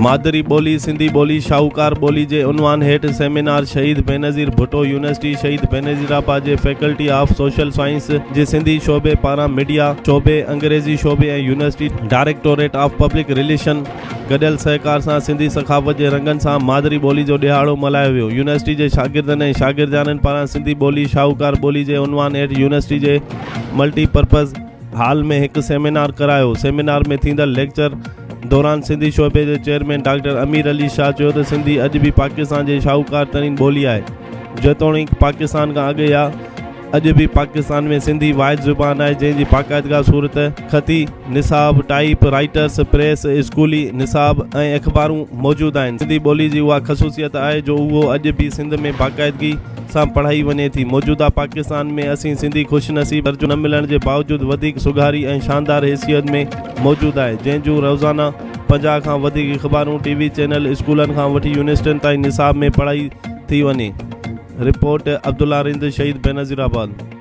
मादरी बोली सिंधी बोली शाहूकार बोली जे उनवान हेठ सेमिनार शहीद बेनज़ीर भुट्टो यूनिवर्सिटी शहीद बेनज़ीराबाद जे फैकल्टी ऑफ सोशल साइंस जे सिंधी शोबे पारां मीडिया शोबे अंग्रेज़ी शोबे ऐं university directorate of public relation गॾियल सहकार सां सिंधी सखावत जे रंगनि सां मादरी बोली जो ॾिहाड़ो मल्हायो वियो। यूनिवर्सिटी जे शागिर्दनि ऐं शागिर्दियाननि पारां सिंधी बोली शाहूकार बोली जे उनवान हेठ यूनिवर्सिटी जे मल्टीपर्पज़ हाल में हिकु सेमिनार करायो। सेमिनार में थींदड़ लेक्चर दौरान सिंधी शोबे जे चेयरमैन डॉक्टर अमीर अली शाह चयो त सिंधी अॼु बि पाकिस्तान जे शाहूकार तरीन ॿोली आहे। जेतोणीकि पाकिस्तान खां अॻु या अॼु बि पाकिस्तान में सिंधी वाहिद ज़ुबान आहे जंहिंजी बाक़ाइदगा सूरत ख़ती निसाब टाइप राइटर्स प्रेस स्कूली निसाब ऐं अख़बारूं मौजूदु आहिनि। सिंधी ॿोली जी उहा ख़सूसियत आहे जो उहो अॼु बि सिंध में बाक़ाइदगी सां पढ़ाई वञे थी। मौजूदा पाकिस्तान में असीं सिंधी ख़ुशनसीब दर्जो न मिलण जे बावजूदि वधीक सुघारी ऐं शानदार हैसियत में मौजूदु आहे जंहिंजूं रोज़ाना 50 खां वधीक अख़बारूं टीवी चैनल स्कूलनि खां वठी यूनिवर्सिटियुनि ताईं निसाब में पढ़ाई थी वञे। रिपोर्ट अब्दुल्ला रिंद शहीद बेनज़ीराबाद।